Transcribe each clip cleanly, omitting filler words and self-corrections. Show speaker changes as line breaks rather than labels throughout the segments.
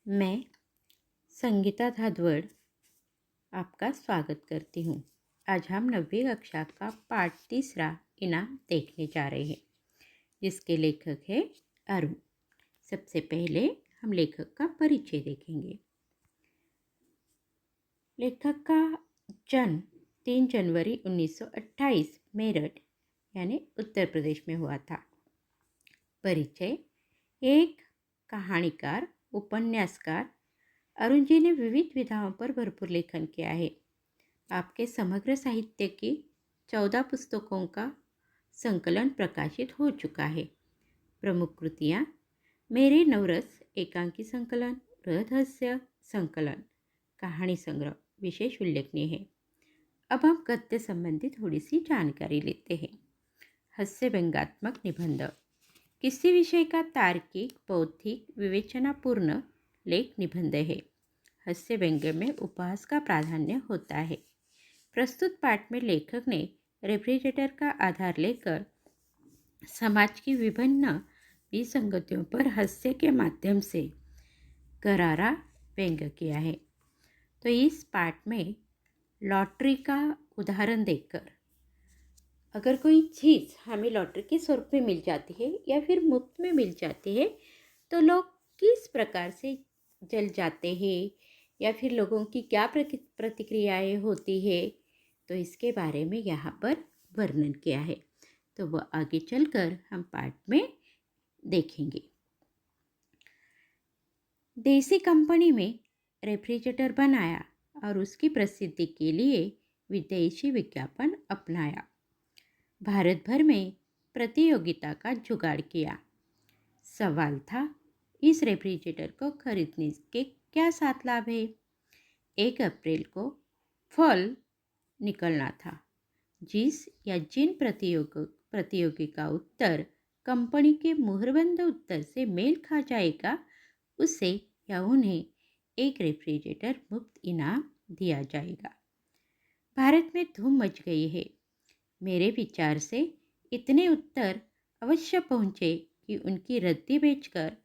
मैं संगीता धादवड़ आपका स्वागत करती हूँ। आज हम 9वीं कक्षा का पाठ 3 इनाम देखने जा रहे हैं, जिसके लेखक है अरुण। सबसे पहले हम लेखक का परिचय देखेंगे। लेखक का जन्म 3 जनवरी 1928 मेरठ यानी उत्तर प्रदेश में हुआ था। परिचय: एक कहानीकार, उपन्यासकार। अरुण जी ने विविध विधाओं पर भरपूर लेखन किया है। आपके समग्र साहित्य की 14 पुस्तकों का संकलन प्रकाशित हो चुका है। प्रमुख कृतियाँ: मेरे नवरस एकांकी संकलन, रहस्य संकलन, कहानी संग्रह विशेष उल्लेखनीय है। अब हम गद्य संबंधी थोड़ी सी जानकारी लेते हैं। हास्य व्यंग्यात्मक निबंध: किसी विषय का तार्किक, बौद्धिक, विवेचनापूर्ण लेख निबंध है। हास्य व्यंग्य में उपहास का प्राधान्य होता है। प्रस्तुत पाठ में लेखक ने रेफ्रिजरेटर का आधार लेकर समाज की विभिन्न विसंगतियों पर हास्य के माध्यम से करारा व्यंग्य किया है। तो इस पाठ में लॉटरी का उदाहरण देकर, अगर कोई चीज़ हमें लॉटरी के स्वरूप में मिल जाती है या फिर मुफ्त में मिल जाती है, तो लोग किस प्रकार से जल जाते हैं या फिर लोगों की क्या प्रतिक्रियाएं होती है, तो इसके बारे में यहाँ पर वर्णन किया है। तो वह आगे चलकर हम पाठ में देखेंगे। देसी कंपनी में रेफ्रिजरेटर बनाया और उसकी प्रसिद्धि के लिए विदेशी विज्ञापन अपनाया। भारत भर में प्रतियोगिता का जुगाड़ किया। सवाल था, इस रेफ्रिजरेटर को खरीदने के क्या 7 लाभ है। 1 अप्रैल को फल निकलना था। जिस या जिन प्रतियोगी का उत्तर कंपनी के मुहरबंद उत्तर से मेल खा जाएगा, उसे या उन्हें एक रेफ्रिजरेटर मुफ्त इनाम दिया जाएगा। भारत में धूम मच गई है। मेरे विचार से इतने उत्तर अवश्य पहुँचे कि उनकी रद्दी बेचकर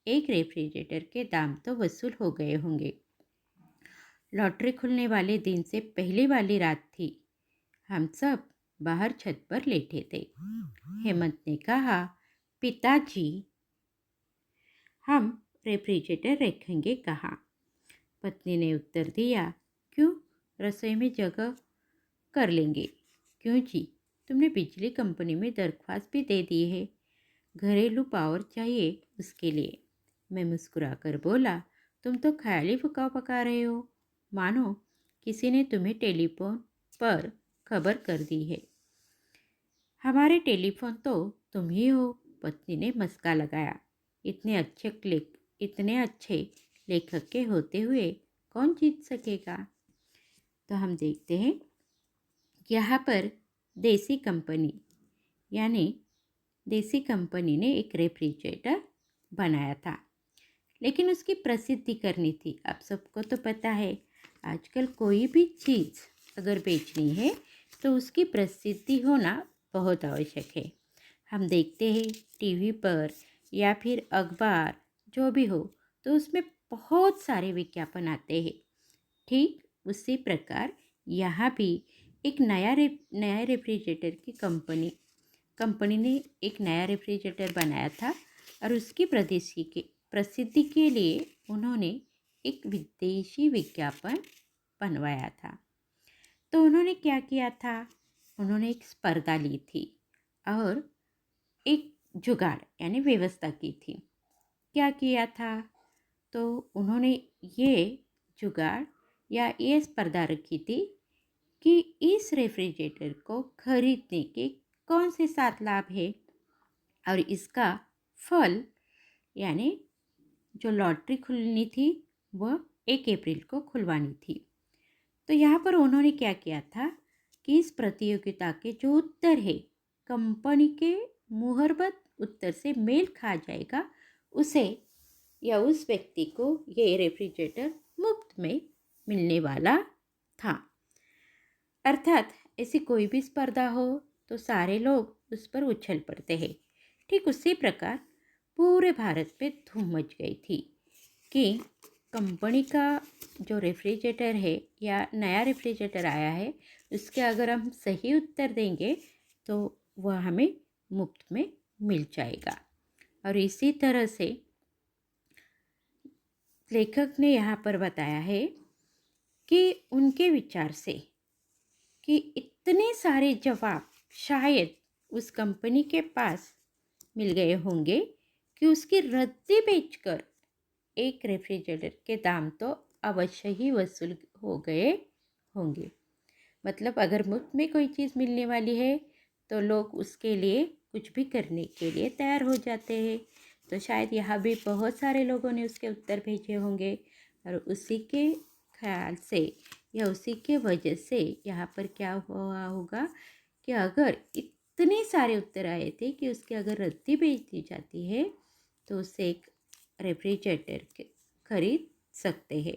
एक रेफ्रिजरेटर के दाम तो वसूल हो गए होंगे। लॉटरी खुलने वाले दिन से पहले वाली रात थी। हम सब बाहर छत पर लेटे थे। हेमंत ने कहा, पिताजी, हम रेफ्रिजरेटर रखेंगे कहाँ? पत्नी ने उत्तर दिया, क्यों, रसोई में जगह कर लेंगे। क्यों जी, तुमने बिजली कंपनी में दरख्वास्त भी दे दी है। घरेलू पावर चाहिए उसके लिए। मैं मुस्कुराकर बोला, तुम तो ख्याली फुकाव पका रहे हो, मानो किसी ने तुम्हें टेलीफोन पर खबर कर दी है। हमारे टेलीफोन तो तुम ही हो, पत्नी ने मस्का लगाया। इतने अच्छे लेखक के होते हुए कौन जीत सकेगा? तो हम देखते हैं, यहाँ पर देसी कंपनी ने एक रेफ्रिजरेटर बनाया था, लेकिन उसकी प्रसिद्धि करनी थी। आप सबको तो पता है, आजकल कोई भी चीज़ अगर बेचनी है तो उसकी प्रसिद्धि होना बहुत आवश्यक है। हम देखते हैं टीवी पर या फिर अखबार जो भी हो, तो उसमें बहुत सारे विज्ञापन आते हैं। ठीक उसी प्रकार यहाँ भी एक नया रेफ्रिजरेटर की कंपनी ने एक नया रेफ्रिजरेटर बनाया था और उसकी प्रसिद्धि के लिए उन्होंने एक विदेशी विज्ञापन बनवाया था। तो उन्होंने क्या किया था, उन्होंने एक स्पर्धा ली थी और एक जुगाड़ यानी व्यवस्था की थी। क्या किया था, तो उन्होंने ये जुगाड़ या ये स्पर्धा रखी थी कि इस रेफ्रिजरेटर को खरीदने के कौन से 7 लाभ है और इसका फल यानी जो लॉटरी खुलनी थी वह 1 अप्रैल को खुलवानी थी। तो यहाँ पर उन्होंने क्या किया था कि इस प्रतियोगिता के जो उत्तर है कंपनी के मुहरबत उत्तर से मेल खा जाएगा, उसे या उस व्यक्ति को ये रेफ्रिजरेटर मुफ्त में मिलने वाला था। अर्थात ऐसी कोई भी स्पर्धा हो तो सारे लोग उस पर उछल पड़ते हैं। ठीक उसी प्रकार पूरे भारत पे धूम मच गई थी कि कंपनी का जो रेफ्रिजरेटर है या नया रेफ्रिजरेटर आया है उसके अगर हम सही उत्तर देंगे तो वह हमें मुफ्त में मिल जाएगा। और इसी तरह से लेखक ने यहाँ पर बताया है कि उनके विचार से कि इतने सारे जवाब शायद उस कंपनी के पास मिल गए होंगे कि उसकी रद्दी बेचकर एक रेफ्रिजरेटर के दाम तो अवश्य ही वसूल हो गए होंगे। मतलब अगर मुफ्त में कोई चीज़ मिलने वाली है तो लोग उसके लिए कुछ भी करने के लिए तैयार हो जाते हैं। तो शायद यहाँ भी बहुत सारे लोगों ने उसके उत्तर भेजे होंगे और उसी के ख्याल से या उसी के वजह से यहाँ पर क्या हुआ होगा कि अगर इतने सारे उत्तर आए थे कि उसकी अगर रद्दी बेच दी जाती है तो उससे एक रेफ्रिजरेटर खरीद सकते हैं।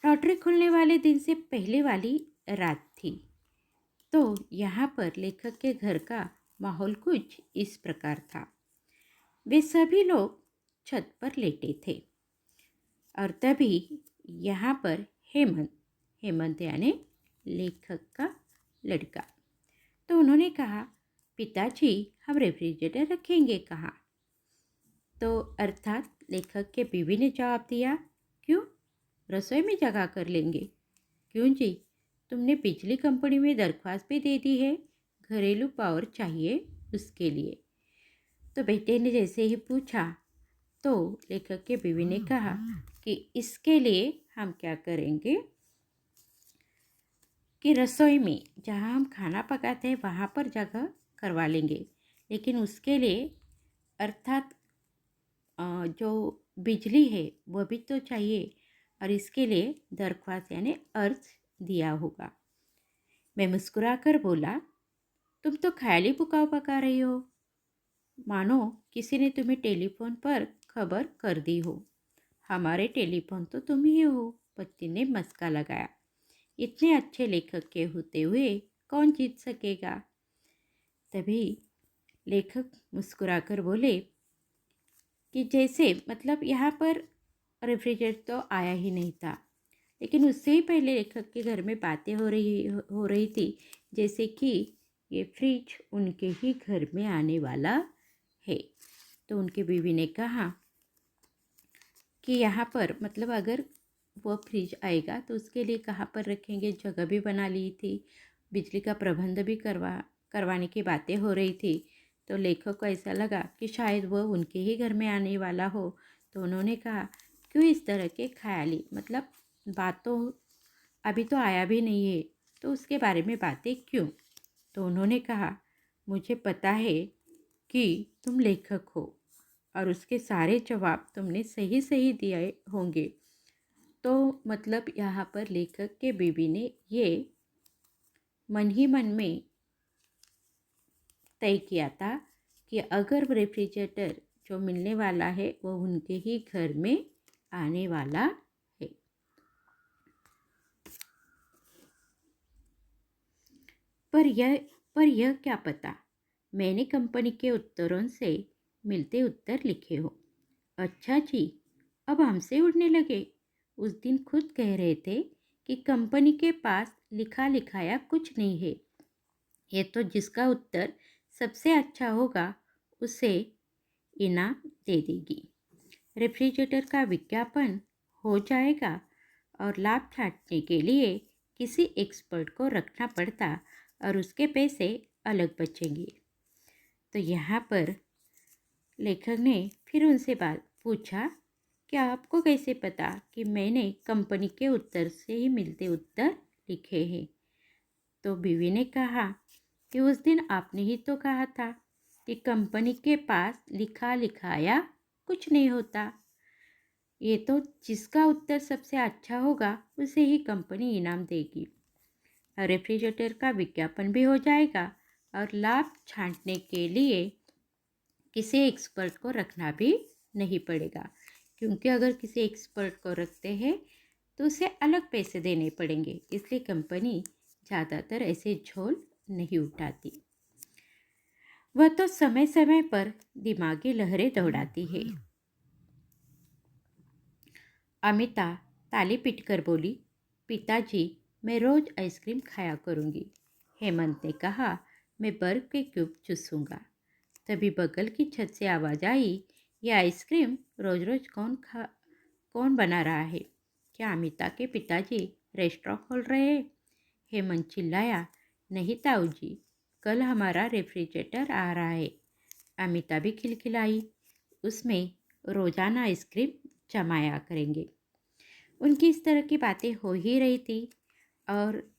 लॉटरी खुलने वाले दिन से पहले वाली रात थी। तो यहाँ पर लेखक के घर का माहौल कुछ इस प्रकार था। वे सभी लोग छत पर लेटे थे और तभी यहाँ पर हेमंत यानी लेखक का लड़का, तो उन्होंने कहा, पिताजी हम रेफ्रिजरेटर रखेंगे कहाँ? तो अर्थात लेखक के बीवी ने जवाब दिया, क्यों, रसोई में जगह कर लेंगे। क्यों जी, तुमने बिजली कंपनी में दरख्वास्त भी दे दी है, घरेलू पावर चाहिए उसके लिए। तो बेटे ने जैसे ही पूछा तो लेखक के बीवी ने कहा कि इसके लिए हम क्या करेंगे कि रसोई में जहाँ हम खाना पकाते हैं वहाँ पर जगह करवा लेंगे, लेकिन उसके लिए अर्थात जो बिजली है वह भी तो चाहिए और इसके लिए दरख्वास्त यानी अर्ज दिया होगा। मैं मुस्कुराकर बोला, तुम तो ख्याली पुकाव पका रही हो, मानो किसी ने तुम्हें टेलीफोन पर खबर कर दी हो। हमारे टेलीफोन तो तुम ही हो। पति ने मस्का लगाया। इतने अच्छे लेखक के होते हुए कौन जीत सकेगा? तभी लेखक मुस्कुराकर बोले कि जैसे मतलब यहाँ पर रेफ्रिजरेटर तो आया ही नहीं था, लेकिन उससे ही पहले लेखक के घर में बातें हो रही थी जैसे कि ये फ्रिज उनके ही घर में आने वाला है। तो उनकी बीवी ने कहा कि यहाँ पर मतलब अगर वो फ्रिज आएगा तो उसके लिए कहाँ पर रखेंगे, जगह भी बना ली थी, बिजली का प्रबंध भी करवाने की बातें हो रही थी। तो लेखक को ऐसा लगा कि शायद वह उनके ही घर में आने वाला हो। तो उन्होंने कहा, क्यों इस तरह के ख्याली मतलब बातों, अभी तो आया भी नहीं है तो उसके बारे में बातें क्यों? तो उन्होंने कहा, मुझे पता है कि तुम लेखक हो और उसके सारे जवाब तुमने सही सही दिए होंगे। तो मतलब यहाँ पर लेखक के बीवी ने ये मन ही मन में तय किया था कि अगर रेफ्रिजरेटर जो मिलने वाला है वो उनके ही घर में आने वाला है। पर यह क्या पता, मैंने कंपनी के उत्तरों से मिलते उत्तर लिखे हो। अच्छा जी, अब हमसे उड़ने लगे। उस दिन खुद कह रहे थे कि कंपनी के पास लिखा लिखाया कुछ नहीं है, ये तो जिसका उत्तर सबसे अच्छा होगा उसे इनाम दे देगी। रेफ्रिजरेटर का विज्ञापन हो जाएगा और लाभ छांटने के लिए किसी एक्सपर्ट को रखना पड़ता और उसके पैसे अलग बचेंगे। तो यहाँ पर लेखक ने फिर उनसे बात पूछा, क्या आपको कैसे पता कि मैंने कंपनी के उत्तर से ही मिलते उत्तर लिखे हैं? तो बीवी ने कहा कि उस दिन आपने ही तो कहा था कि कंपनी के पास लिखा लिखाया कुछ नहीं होता। ये तो जिसका उत्तर सबसे अच्छा होगा उसे ही कंपनी इनाम देगी। रेफ्रिजरेटर का विज्ञापन भी हो जाएगा और लाभ छांटने के लिए किसी एक्सपर्ट को रखना भी नहीं पड़ेगा, क्योंकि अगर किसी एक्सपर्ट को रखते हैं तो उसे अलग पैसे देने पड़ेंगे, इसलिए कंपनी ज़्यादातर ऐसे झोल नहीं उठाती। वह तो समय समय पर दिमागी लहरें दौड़ाती है। अमिता ताली पीटकर बोली, पिताजी मैं रोज़ आइसक्रीम खाया करूँगी। हेमंत ने कहा, मैं बर्फ़ के क्यूब चूसूंगा। तभी बगल की छत से आवाज़ आई, ये आइसक्रीम रोज़ रोज़ कौन बना रहा है? क्या अमिता के पिताजी रेस्टोरेंट खोल रहे हैं? हेमंत चिल्लाया, नहीं ताऊ जी, कल हमारा रेफ्रिजरेटर आ रहा है। अमिता भी खिलखिलाई, उसमें रोज़ाना आइसक्रीम जमाया करेंगे। उनकी इस तरह की बातें हो ही रही थी और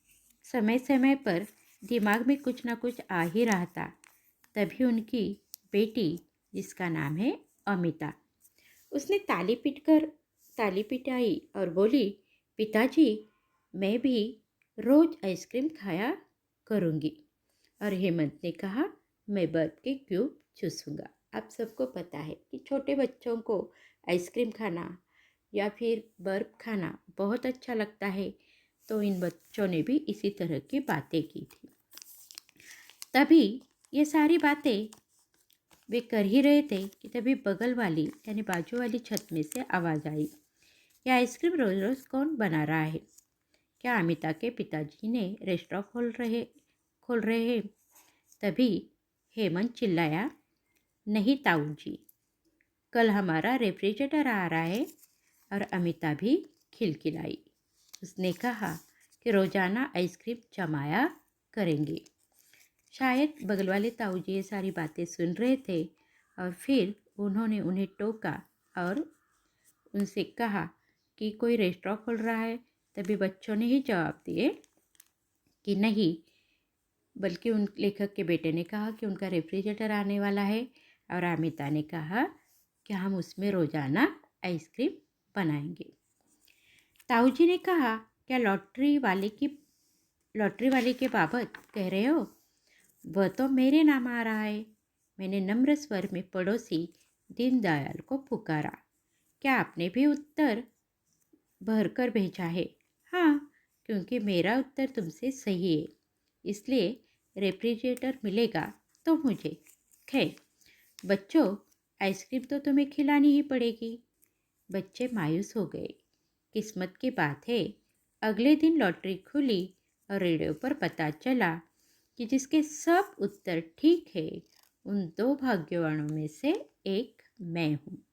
समय समय पर दिमाग में कुछ ना कुछ आ ही रहा था। तभी उनकी बेटी, जिसका नाम है अमिता, उसने ताली पिटाई और बोली, पिताजी मैं भी रोज़ आइसक्रीम खाया करूँगी। और हेमंत ने कहा, मैं बर्फ़ के क्यूब चूसूंगा। आप सबको पता है कि छोटे बच्चों को आइसक्रीम खाना या फिर बर्फ़ खाना बहुत अच्छा लगता है, तो इन बच्चों ने भी इसी तरह की बातें की थी। तभी ये सारी बातें वे कर ही रहे थे कि तभी बगल वाली यानी बाजू वाली छत में से आवाज़ आई, यह आइसक्रीम रोज़ रोज़ कौन बना रहा है? क्या अमिता के पिताजी ने रेस्टोरेंट खोल रहे हैं? तभी हेमंत चिल्लाया, नहीं ताऊ जी, कल हमारा रेफ्रिजरेटर आ रहा है। और अमिता भी खिलखिलाई, उसने कहा कि रोज़ाना आइसक्रीम जमाया करेंगे। शायद बगल वाले ताऊ जी ये सारी बातें सुन रहे थे और फिर उन्होंने उन्हें टोका और उनसे कहा कि कोई रेस्टोरेंट खोल रहा है। तभी बच्चों ने ही जवाब दिए कि नहीं, बल्कि उन लेखक के बेटे ने कहा कि उनका रेफ्रिजरेटर आने वाला है और अमिता ने कहा कि हम उसमें रोज़ाना आइसक्रीम बनाएंगे। ताऊ जी ने कहा, क्या लॉटरी वाले के बाबत कह रहे हो? वह तो मेरे नाम आ रहा है। मैंने नम्र स्वर में पड़ोसी दीनदयाल को पुकारा। क्या आपने भी उत्तर भरकर भेजा है? हाँ, क्योंकि मेरा उत्तर तुमसे सही है, इसलिए रेफ्रिजरेटर मिलेगा तो मुझे। खैर बच्चों, आइसक्रीम तो तुम्हें खिलानी ही पड़ेगी। बच्चे मायूस हो गए। किस्मत की बात है, अगले दिन लॉटरी खुली और रेडियो पर पता चला कि जिसके सब उत्तर ठीक है, उन दो भाग्यवानों में से एक मैं हूँ।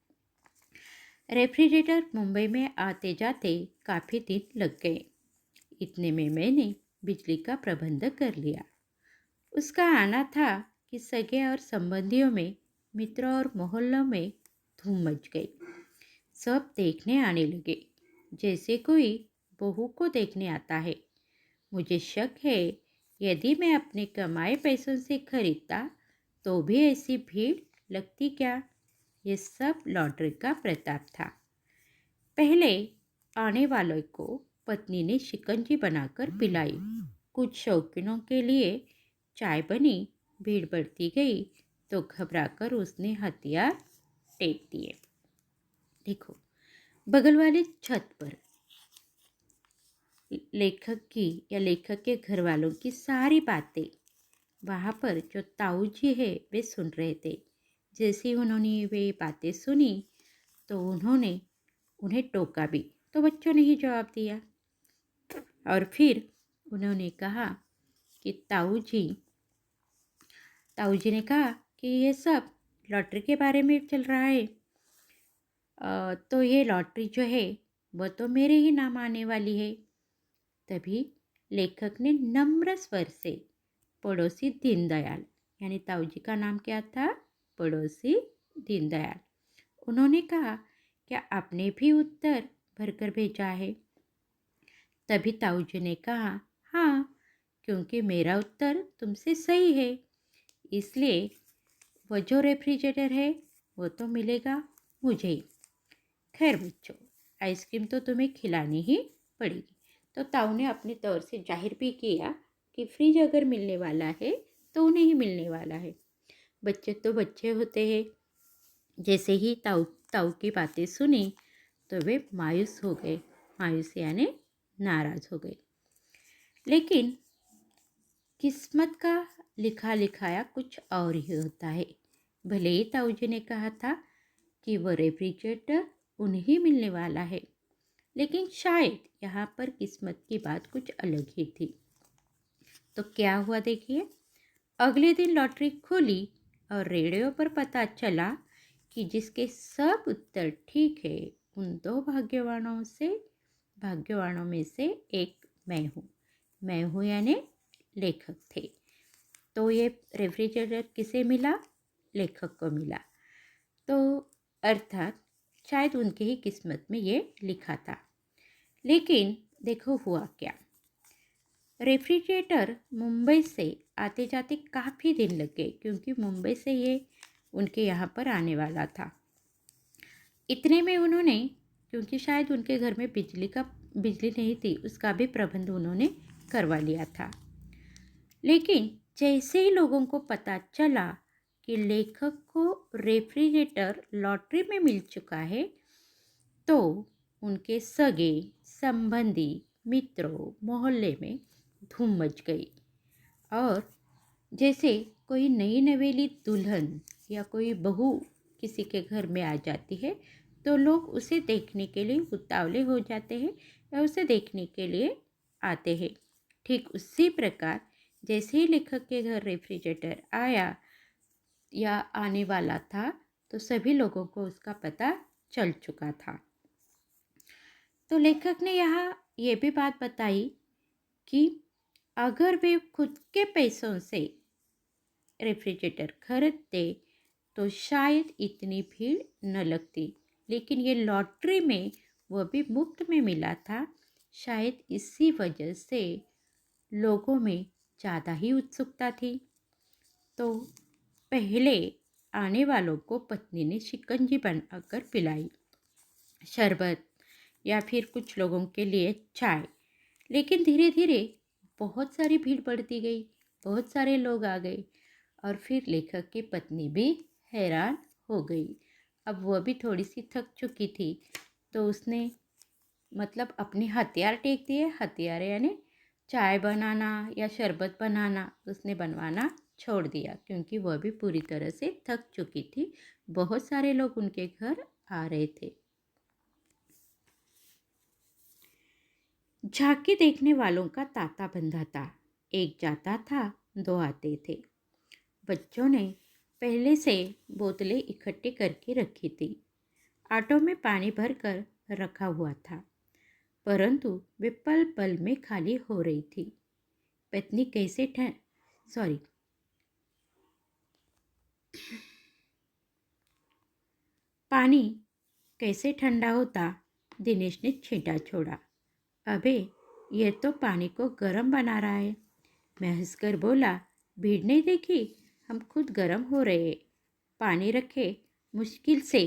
रेफ्रिजरेटर मुंबई में आते जाते काफ़ी दिन लग गए। इतने में मैंने बिजली का प्रबंध कर लिया। उसका आना था कि सगे और संबंधियों में, मित्रों और मोहल्लों में धूम मच गई। सब देखने आने लगे, जैसे कोई बहू को देखने आता है। मुझे शक है, यदि मैं अपने कमाए पैसों से खरीदता तो भी ऐसी भीड़ लगती क्या? ये सब लॉटरी का प्रताप था। पहले आने वालों को पत्नी ने शिकंजी बनाकर पिलाई। कुछ शौकीनों के लिए चाय बनी। भीड़ बढ़ती गई तो घबराकर उसने हथियार टेक दिए। देखो, बगल वाली छत पर लेखक के घर वालों की सारी बातें वहाँ पर जो ताऊ जी है वे सुन रहे थे। जैसे ही उन्होंने वे बातें सुनी तो उन्होंने उन्हें टोका भी, तो बच्चों ने ही जवाब दिया। और फिर उन्होंने कहा कि ताऊ जी ने कहा कि ये सब लॉटरी के बारे में चल रहा है। तो ये लॉटरी जो है वह तो मेरे ही नाम आने वाली है। तभी लेखक ने नम्र स्वर से पड़ोसी दीनदयाल, यानी ताऊ जी का नाम क्या था? पड़ोसी दीनदयाल। उन्होंने कहा, क्या आपने भी उत्तर भरकर भेजा है? तभी ताऊ जी ने कहा, हाँ, क्योंकि मेरा उत्तर तुमसे सही है, इसलिए वह जो रेफ्रिजरेटर है वो तो मिलेगा मुझे ही। खैर बच्चों, आइसक्रीम तो तुम्हें खिलानी ही पड़ेगी। तो ताऊ ने अपने तौर से जाहिर भी किया कि फ्रिज अगर मिलने वाला है तो उन्हें ही मिलने वाला है। बच्चे तो बच्चे होते हैं। जैसे ही ताऊ ताऊ की बातें सुनी तो वे मायूस हो गए। मायूस यानी नाराज़ हो गए। लेकिन किस्मत का लिखा लिखाया कुछ और ही होता है। भले ही ताऊ जी ने कहा था कि वह रेफ्रिजरेटर उन्हें मिलने वाला है, लेकिन शायद यहाँ पर किस्मत की बात कुछ अलग ही थी। तो क्या हुआ देखिए, अगले दिन लॉटरी खुली और रेडियो पर पता चला कि जिसके सब उत्तर ठीक है उन दो भाग्यवानों में से एक मैं हूँ यानी लेखक थे। तो ये रेफ्रिजरेटर किसे मिला? लेखक को मिला। तो अर्थात शायद उनके ही किस्मत में ये लिखा था। लेकिन देखो हुआ क्या, रेफ्रिजरेटर मुंबई से आते जाते काफ़ी दिन लग गए, क्योंकि मुंबई से ये उनके यहाँ पर आने वाला था। इतने में उन्होंने, क्योंकि शायद उनके घर में बिजली नहीं थी, उसका भी प्रबंध उन्होंने करवा लिया था। लेकिन जैसे ही लोगों को पता चला कि लेखक को रेफ्रिजरेटर लॉटरी में मिल चुका है, तो उनके सगे संबंधी मित्रों मोहल्ले में धूम मच गई। और जैसे कोई नई नवेली दुल्हन या कोई बहू किसी के घर में आ जाती है, तो लोग उसे देखने के लिए उतावले हो जाते हैं या उसे देखने के लिए आते हैं। ठीक उसी प्रकार जैसे ही लेखक के घर रेफ्रिजरेटर आया या आने वाला था, तो सभी लोगों को उसका पता चल चुका था। तो लेखक ने यहाँ ये भी बात बताई कि अगर वे खुद के पैसों से रेफ्रिजरेटर खरीदते तो शायद इतनी भीड़ न लगती, लेकिन ये लॉटरी में वह भी मुफ्त में मिला था। शायद इसी वजह से लोगों में ज़्यादा ही उत्सुकता थी। तो पहले आने वालों को पत्नी ने शिकंजी बनाकर पिलाई, शरबत या फिर कुछ लोगों के लिए चाय। लेकिन धीरे धीरे बहुत सारी भीड़ बढ़ती गई, बहुत सारे लोग आ गए और फिर लेखक की पत्नी भी हैरान हो गई। अब वह भी थोड़ी सी थक चुकी थी, तो उसने मतलब अपने हथियार टेक दिए। हथियार यानी चाय बनाना या शरबत बनाना उसने बनवाना छोड़ दिया, क्योंकि वह भी पूरी तरह से थक चुकी थी। बहुत सारे लोग उनके घर आ रहे थे। झांकी देखने वालों का तांता बंधा था। एक जाता था, दो आते थे। बच्चों ने पहले से बोतलें इकट्ठी करके रखी थी। आटो में पानी भरकर रखा हुआ था, परंतु वे पल पल में खाली हो रही थी। पत्नी कैसे पानी कैसे ठंडा होता, दिनेश ने छींटा छोड़ा। अबे ये तो पानी को गर्म बना रहा है। मैं हंसकर बोला, भीड़ नहीं देखी, हम खुद गर्म हो रहे। पानी रखे मुश्किल से